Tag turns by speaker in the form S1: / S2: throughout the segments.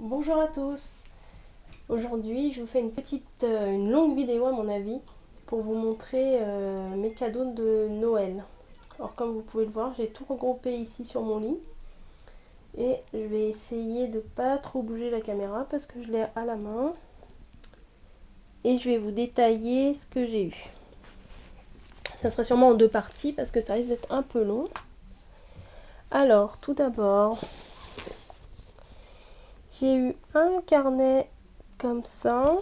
S1: Bonjour à tous. Aujourd'hui, je vous fais une longue vidéo à mon avis pour vous montrer mes cadeaux de Noël. Alors comme vous pouvez le voir, j'ai tout regroupé ici sur mon lit et je vais essayer de pas trop bouger la caméra parce que je l'ai à la main et je vais vous détailler ce que j'ai eu. Ça sera sûrement en deux parties parce que ça risque d'être un peu long. Alors, tout d'abord, j'ai eu un carnet comme ça.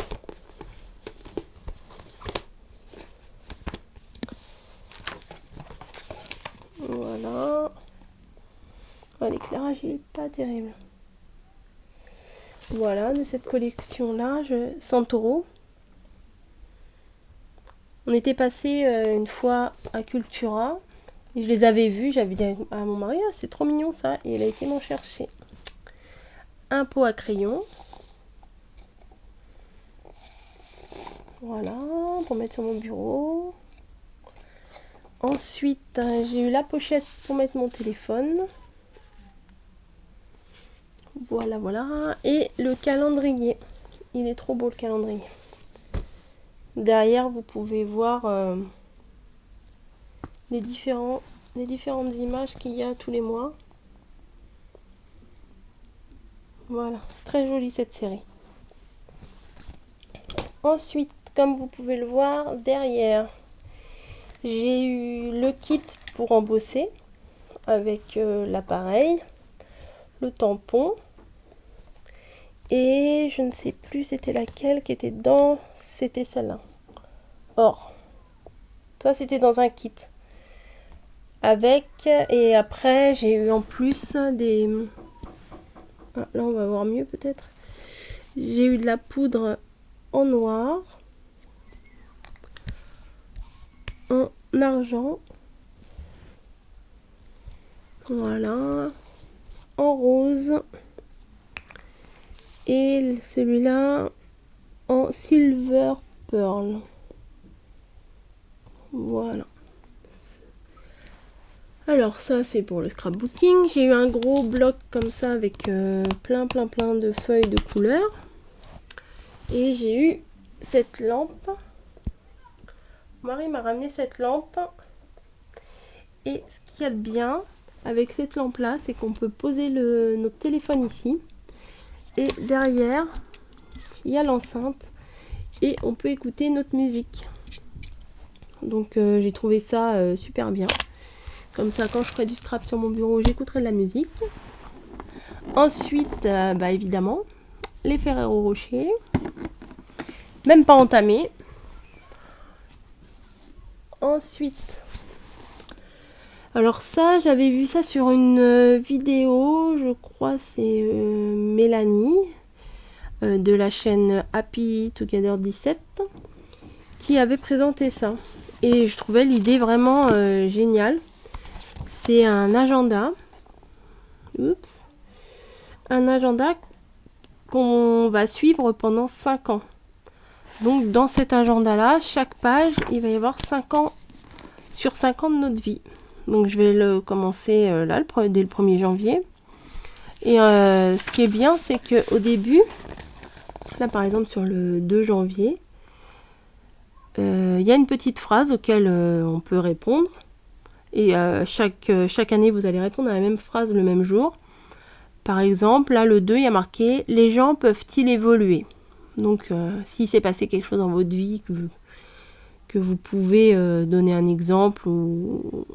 S1: Voilà. Oh, l'éclairage il est pas terrible. Voilà, de cette collection-là, Santoro. On était passé une fois à Cultura. Et je les avais vus, j'avais dit à mon mari, ah, c'est trop mignon ça. Et il a été m'en chercher un pot à crayon. Voilà, pour mettre sur mon bureau. Ensuite, j'ai eu la pochette pour mettre mon téléphone. Voilà, voilà. Et le calendrier. Il est trop beau le calendrier. Derrière, vous pouvez voir les différentes images qu'il y a tous les mois. Voilà, c'est très joli cette série. Ensuite, comme vous pouvez le voir, derrière, j'ai eu le kit pour embosser avec l'appareil, le tampon et je ne sais plus c'était laquelle qui était dedans, c'était celle-là. Or, ça c'était dans un kit. Avec, et après j'ai eu en plus des... Ah, là on va voir mieux peut-être. J'ai eu de la poudre en noir, en argent, voilà, en rose et celui-là en silver pearl. Voilà. Alors ça c'est pour le scrapbooking. J'ai eu un gros bloc comme ça avec plein de feuilles de couleurs. Et j'ai eu cette lampe. Marie m'a ramené cette lampe. Et ce qu'il y a de bien avec cette lampe là, c'est qu'on peut poser notre téléphone ici. Et derrière, il y a l'enceinte. Et on peut écouter notre musique. Donc j'ai trouvé ça super bien. Comme ça, quand je ferai du scrap sur mon bureau, j'écouterai de la musique. Ensuite, évidemment, les Ferrero Rocher. Même pas entamés. Ensuite, alors ça, j'avais vu ça sur une vidéo, je crois c'est Mélanie, de la chaîne Happy Together 17, qui avait présenté ça. Et je trouvais l'idée vraiment géniale. C'est un agenda. Oups. Un agenda qu'on va suivre pendant 5 ans. Donc dans cet agenda-là, chaque page, il va y avoir 5 ans sur 5 ans de notre vie. Donc je vais le commencer là, dès le 1er janvier. Et ce qui est bien, c'est qu'au début, là par exemple sur le 2 janvier, il y a une petite phrase auquel on peut répondre. Et chaque année, vous allez répondre à la même phrase le même jour. Par exemple, là, le 2, il y a marqué « Les gens peuvent-ils évoluer ?» Donc, s'il s'est passé quelque chose dans votre vie, que vous pouvez donner un exemple, ou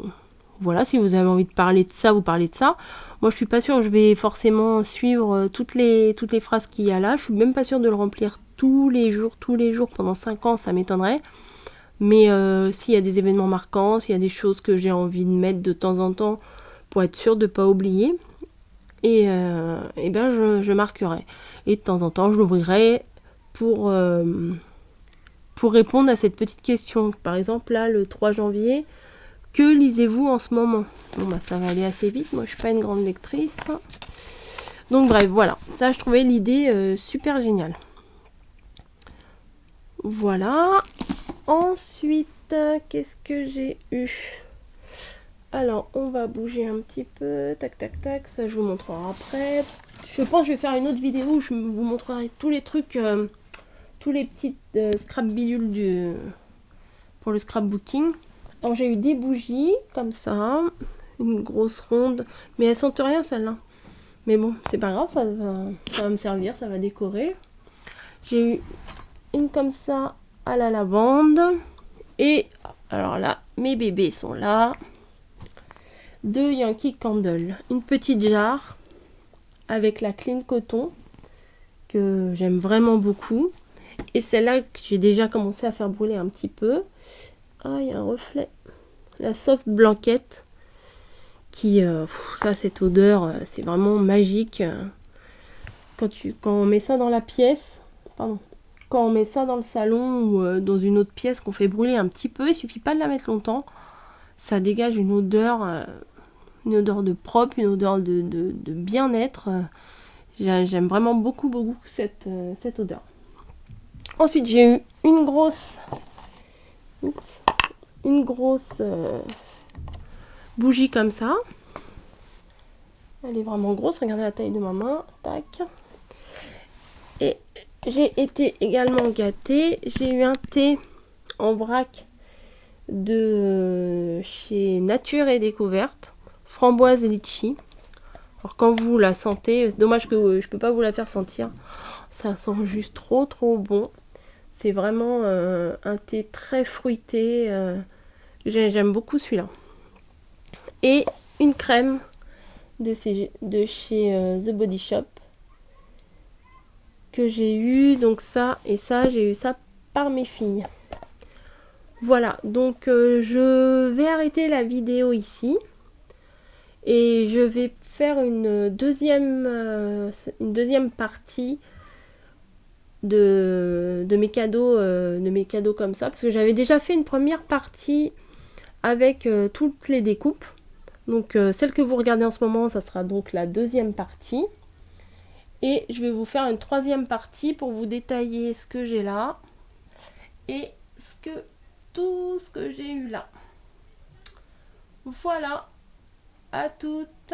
S1: voilà, si vous avez envie de parler de ça, vous parlez de ça. Moi, je suis pas sûre que je vais forcément suivre toutes les phrases qu'il y a là. Je suis même pas sûre de le remplir tous les jours, pendant 5 ans, ça m'étonnerait. Mais s'il y a des événements marquants, s'il y a des choses que j'ai envie de mettre de temps en temps pour être sûre de ne pas oublier, et ben je marquerai. Et de temps en temps, je l'ouvrirai pour répondre à cette petite question. Par exemple, là, le 3 janvier, que lisez-vous en ce moment? Bon, bah, ça va aller assez vite. Moi, je suis pas une grande lectrice. Donc, bref, voilà. Ça, je trouvais l'idée super géniale. Voilà. Ensuite, qu'est-ce que j'ai eu? Alors, on va bouger un petit peu. Tac, tac, tac. Ça, je vous montrerai après. Je pense que je vais faire une autre vidéo où je vous montrerai tous les trucs, tous les petites scrap bidules pour le scrapbooking. Donc j'ai eu des bougies comme ça, une grosse ronde, mais elles sentent rien celles-là. Mais bon, c'est pas grave, ça va me servir, ça va décorer. J'ai eu une comme ça à la lavande. Et alors là, mes bébés sont là. 2 Yankee Candle. Une petite jarre avec la Clean Coton que j'aime vraiment beaucoup. Et celle-là que j'ai déjà commencé à faire brûler un petit peu. Ah, il y a un reflet. La Soft Blanquette qui, ça, cette odeur, c'est vraiment magique. Quand on met ça dans la pièce, pardon, quand on met ça dans le salon ou dans une autre pièce qu'on fait brûler un petit peu, il suffit pas de la mettre longtemps, ça dégage une odeur de propre, une odeur de bien-être. J'aime vraiment beaucoup cette odeur. Ensuite, j'ai eu une grosse bougie comme ça. Elle est vraiment grosse, regardez la taille de ma main. Tac. Et j'ai été également gâtée. J'ai eu un thé en vrac de chez Nature et Découverte, framboise et litchi. Alors quand vous la sentez, dommage que je peux pas vous la faire sentir. Ça sent juste trop bon. C'est vraiment un thé très fruité. J'aime beaucoup celui-là. Et une crème de chez The Body Shop que j'ai eu. Donc ça et ça, j'ai eu ça par mes filles. Voilà, donc je vais arrêter la vidéo ici. Et je vais faire une deuxième partie de mes cadeaux comme ça. Parce que j'avais déjà fait une première partie avec toutes les découpes. Donc celle que vous regardez en ce moment, ça sera donc la deuxième partie. Et je vais vous faire une troisième partie pour vous détailler ce que j'ai là. Et tout ce que j'ai eu là. Voilà. À toutes.